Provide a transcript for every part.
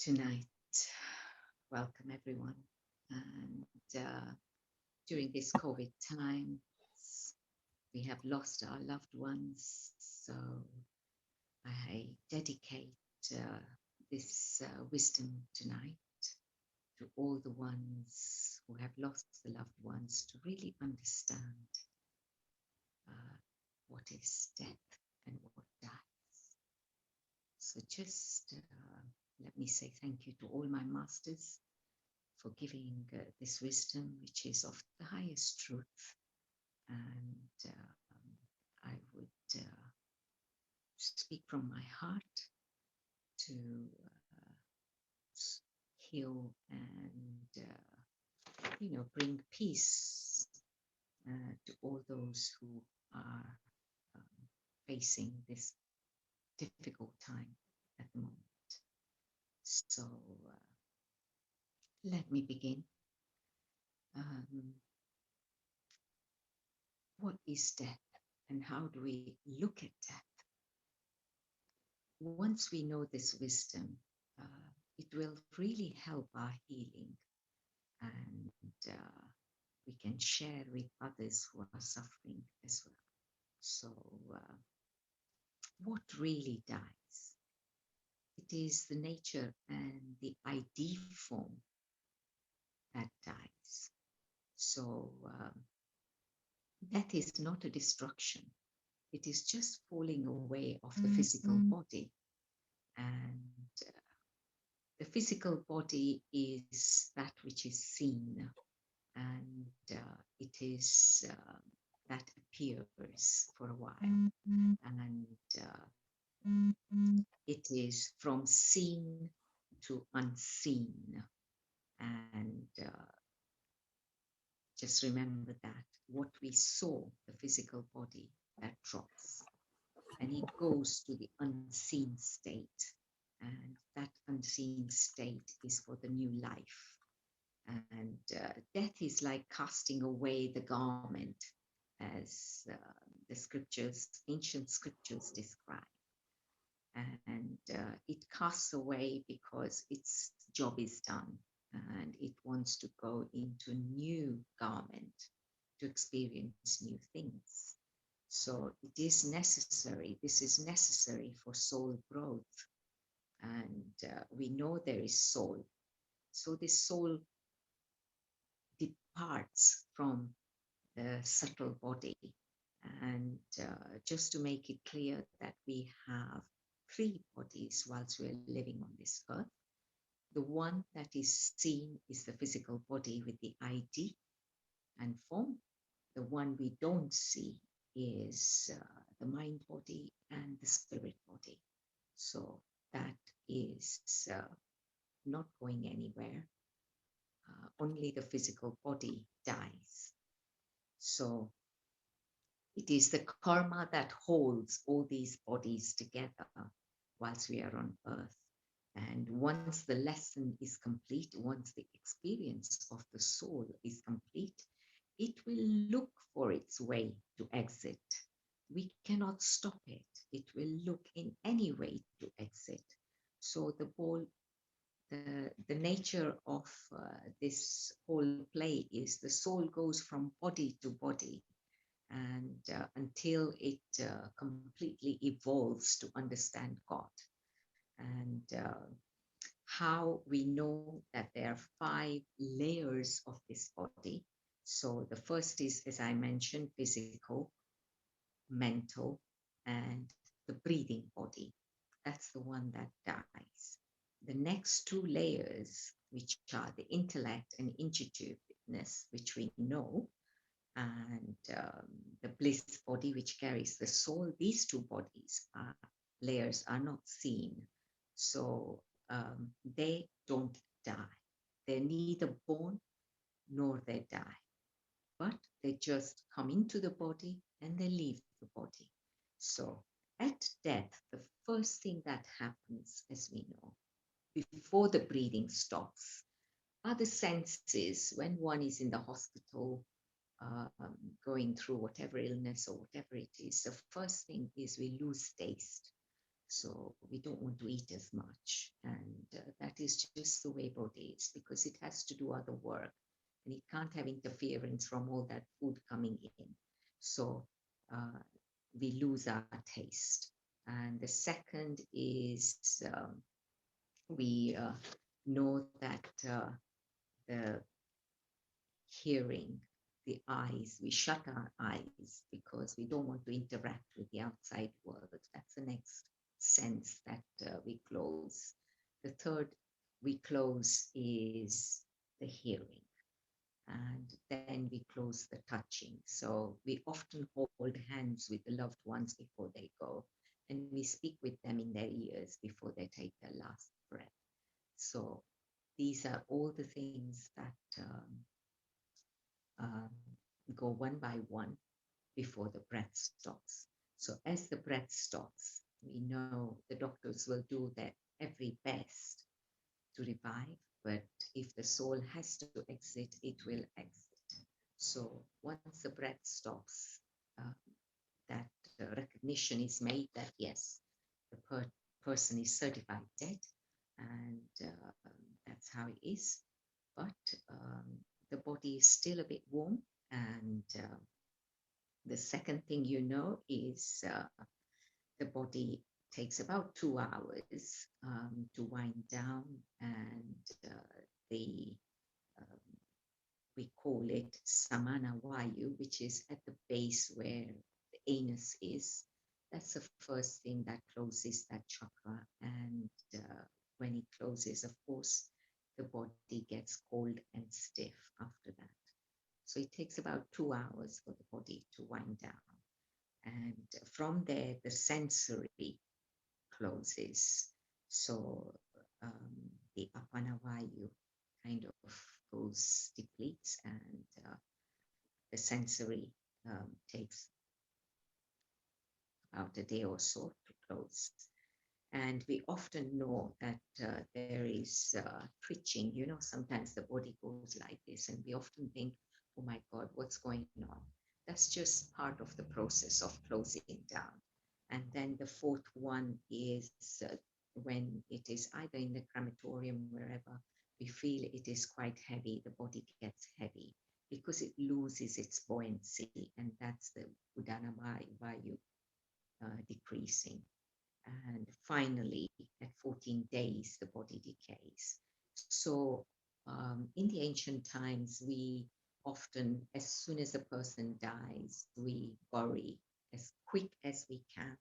tonight. Welcome, everyone. And during this COVID time, we have lost our loved ones. So I dedicate this wisdom tonight to all the ones who have lost the loved ones to really understand what is death and what dies. So just let me say thank you to all my masters for giving this wisdom, which is of the highest truth. And I would speak from my heart to heal and, bring peace to all those who are facing this difficult time at the moment. So let me begin. What is death and how do we look at death? Once we know this wisdom, it will really help our healing, and we can share with others who are suffering as well. So what really dies? It is the nature and the ID form that dies. So death is not a destruction. It is just falling away of the physical body. And the physical body is that which is seen, and it is that appears for a while. And it is from seen to unseen. And just remember that what we saw, the physical body, that drops. And it goes to the unseen state. And that unseen state is for the new life. And death is like casting away the garment, as the scriptures, ancient scriptures describe. And it casts away because its job is done. And it wants to go into a new garment to experience new things. So it is necessary. This is necessary for soul growth. And we know there is soul. So this soul departs from the subtle body. And just to make it clear that we have 3 bodies whilst we're living on this earth. The one that is seen is the physical body with the ID and form. The one we don't see is the mind body and the spirit body. So that is not going anywhere. Only the physical body dies. So it is the karma that holds all these bodies together whilst we are on earth. And once the lesson is complete, once the experience of the soul is complete, it will look for its way to exit. We cannot stop it. It will look in any way to exit. So the nature of this whole play is the soul goes from body to body, and until it completely evolves to understand God. And how we know that there are 5 layers of this body. So the first is, as I mentioned, physical, mental, and the breathing body. That's the one that dies. The next 2 layers, which are the intellect and intuitiveness, which we know, and the bliss body, which carries the soul, these 2 layers are not seen. So they don't die. They're neither born nor they die, but they just come into the body and they leave the body. So at death, the first thing that happens, as we know, before the breathing stops, are the senses. When one is in the hospital, going through whatever illness or whatever it is, the first thing is we lose taste. So we don't want to eat as much. And that is just the way body is because it has to do other work and it can't have interference from all that food coming in. So uh, we lose our taste. And the second is we know that the hearing, the eyes, we shut our eyes because we don't want to interact with the outside world. That's the next sense that we close. The third we close is the hearing. And then we close the touching. So we often hold hands with the loved ones before they go, and we speak with them in their ears before they take their last breath. So these are all the things that um, go one by one before the breath stops. So as the breath stops, we know the doctors will do their every best to revive, but if the soul has to exit, it will exit. So once the breath stops, uh, that recognition is made that yes, the person is certified dead, and that's how it is. But the body is still a bit warm, and the second thing you know is the body takes about 2 hours to wind down, and the um, we call it samana vayu, which is at the base where the anus is. That's the first thing that closes that chakra, and when it closes, of course, the body gets cold and stiff after that. So it takes about 2 hours for the body to wind down. And from there, the sensory closes. So the apana vayu kind of goes, depletes, and the sensory takes about a day or so to close. And we often know that there is twitching. You know, sometimes the body goes like this, and we often think, oh my God, what's going on? That's just part of the process of closing down. And then the fourth one is when it is either in the crematorium, wherever we feel it is quite heavy, the body gets heavy because it loses its buoyancy, and that's the Udana Vayu decreasing. And finally, at 14 days, the body decays. So, in the ancient times, we often, as soon as a person dies, we bury as quick as we can.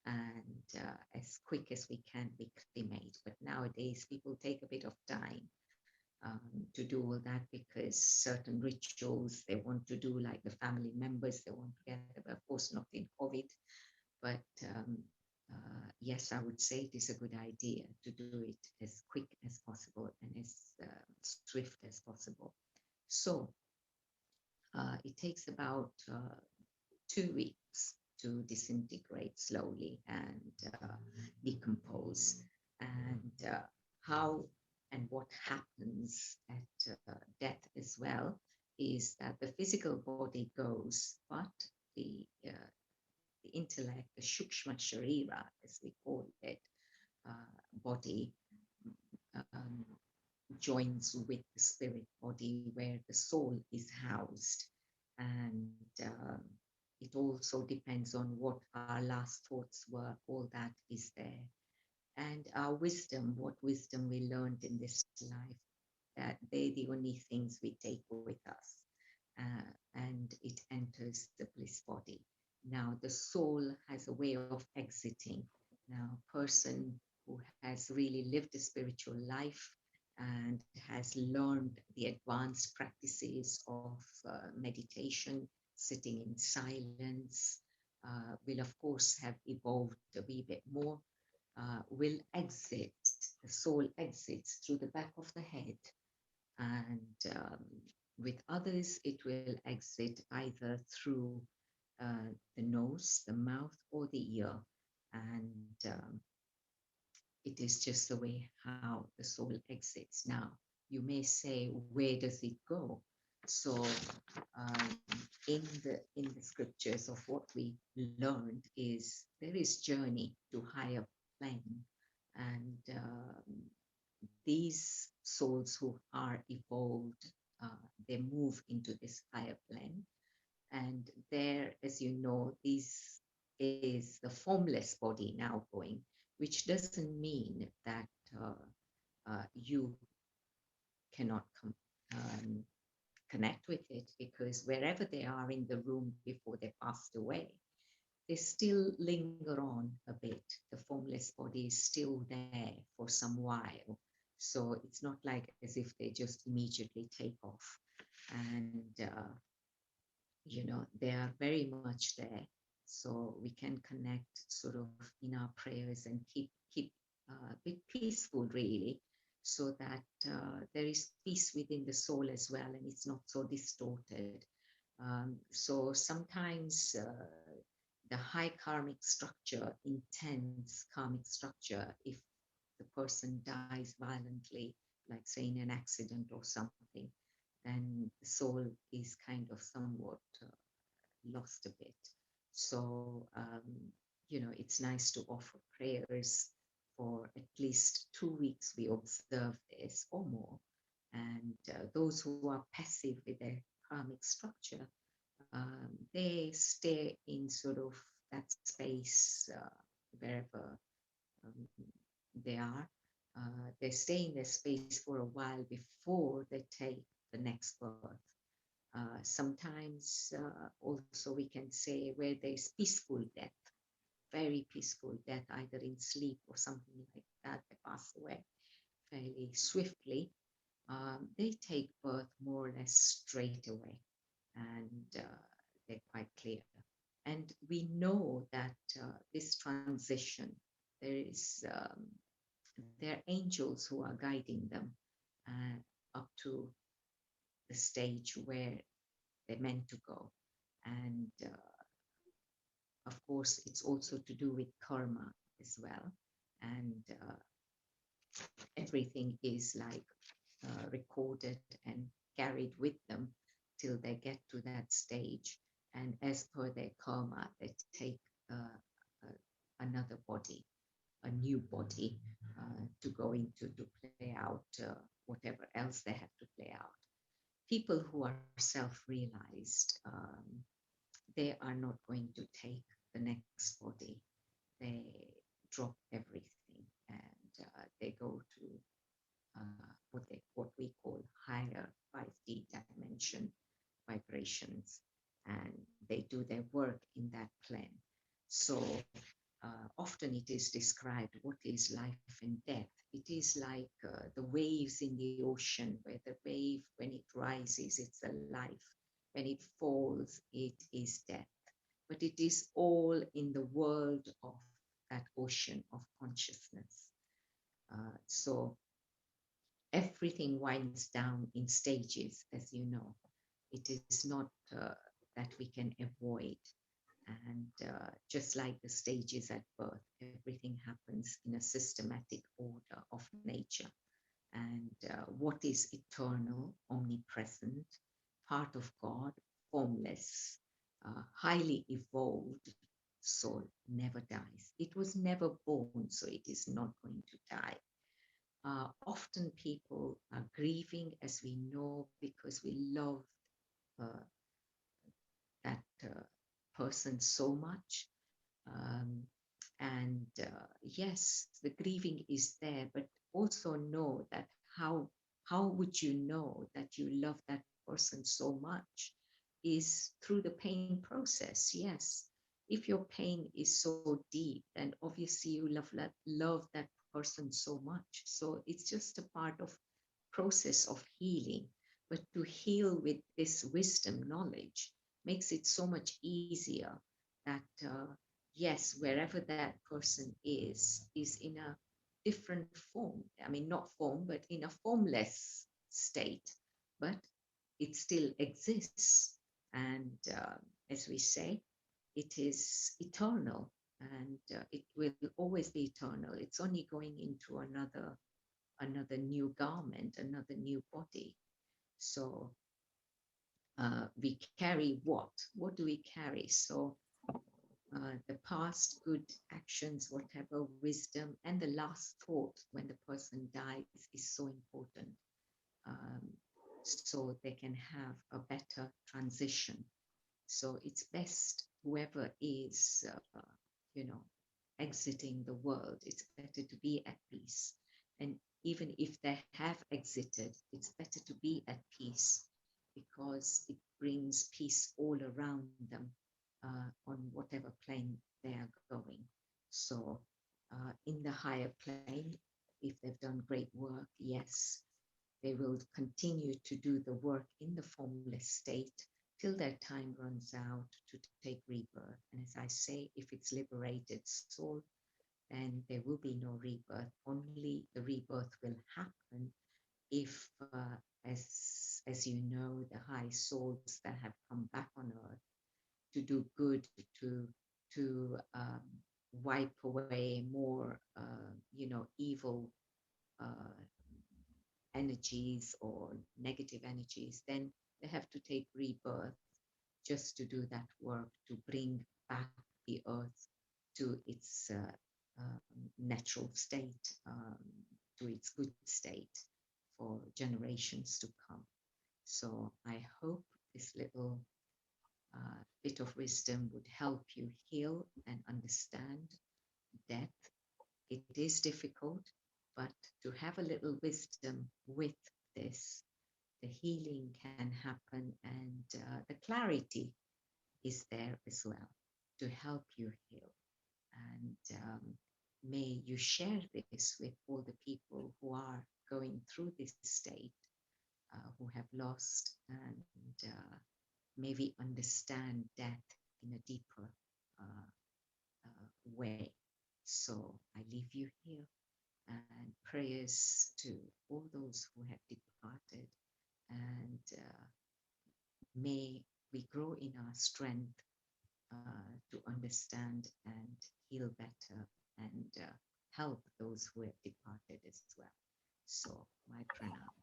And as quick as we can, we cremate. But nowadays, people take a bit of time to do all that because certain rituals they want to do, like the family members, they want to gather. But of course, not in COVID. But yes, I would say it is a good idea to do it as quick as possible and as swift as possible. So it takes about 2 weeks to disintegrate slowly and decompose. And how and what happens at death as well is that the physical body goes, but the the intellect, the Shukshma Sharira, as we call it, body, um, joins with the spirit body where the soul is housed. And it also depends on what our last thoughts were, all that is there. And our wisdom, what wisdom we learned in this life, that they're the only things we take with us. And it enters the bliss body. Now, the soul has a way of exiting. Now, a person who has really lived a spiritual life and has learned the advanced practices of meditation, sitting in silence, will of course have evolved a wee bit more, will exit, the soul exits through the back of the head, and with others, it will exit either through the nose, the mouth, or the ear. And it is just the way how the soul exits. Now, you may say, where does it go? So um, in the scriptures of what we learned is there is journey to higher plane, and these souls who are evolved, they move into this higher plane, and there, as you know, this is the formless body now going, which doesn't mean that uh, you cannot connect with it, because wherever they are in the room before they passed away, they still linger on a bit. The formless body is still there for some while. So it's not like as if they just immediately take off. And, they are very much there. So we can connect sort of in our prayers and keep a bit peaceful, really, so that there is peace within the soul as well, and it's not so distorted. So sometimes the high karmic structure, intense karmic structure, if the person dies violently, like say in an accident or something, then the soul is kind of somewhat lost a bit. So, it's nice to offer prayers for at least 2 weeks. We observe this or more. And those who are passive with their karmic structure, they stay in sort of that space wherever um, they are. They stay in their space for a while before they take the next birth. Sometimes also we can say where there's peaceful death, very peaceful death, either in sleep or something like that, they pass away fairly swiftly. They take birth more or less straight away, and they're quite clear. And we know that this transition, there is there are angels who are guiding them up to the stage where they're meant to go. And of course, it's also to do with karma as well. And everything is like recorded and carried with them till they get to that stage. And as per their karma, they take another body, a new body to go into to play out whatever else they have to play out. People who are self-realized, they are not going to take the next body. They drop everything, and they go to what we call higher 5D dimension vibrations, and they do their work in that plane. So often it is described what is life and death. It is like the waves in the ocean, where the wave, when it rises, it's a life. When it falls, it is death. But it is all in the world of that ocean of consciousness. So everything winds down in stages, as you know. It is not that we can avoid. And just like the stages at birth, everything happens in a systematic order of nature. And what is eternal, omnipresent, part of God, formless, highly evolved soul never dies. It was never born, so it is not going to die. Often people are grieving, as we know, because we love uh, that person so much. Um, and yes, the grieving is there, but also know that how would you know that you love that person so much is through the pain process. Yes, if your pain is so deep, then obviously you love that person so much. So it's just a part of process of healing. But to heal with this wisdom knowledge makes it so much easier that yes, wherever that person is in a different form. I mean, not form, but in a formless state, but it still exists. And as we say, it is eternal, and it will always be eternal. It's only going into another new garment, another new body. So we carry what? What do we carry? So the past good actions, whatever wisdom, and the last thought when the person dies is so important. Um, so they can have a better transition. So it's best whoever is, you know, exiting the world, it's better to be at peace. And even if they have exited, it's better to be at peace because it brings peace all around them on whatever plane they are going. So in the higher plane, if they've done great work, yes, they will continue to do the work in the formless state till their time runs out to take rebirth. And as I say, if it's liberated soul, then there will be no rebirth. Only the rebirth will happen if, as you know, the high souls that have come back on earth to do good, to wipe away more, evil uh, energies or negative energies, then they have to take rebirth just to do that work to bring back the earth to its natural state, to its good state for generations to come. So I hope this little bit of wisdom would help you heal and understand death. It is difficult, but to have a little wisdom with this, the healing can happen and the clarity is there as well to help you heal. And may you share this with all the people who are going through this state, who have lost, and may we understand death in a deeper uh, way. So I leave you here and prayers to all those who have departed. And may we grow in our strength to understand and heal better and help those who have departed as well. So, my pranam.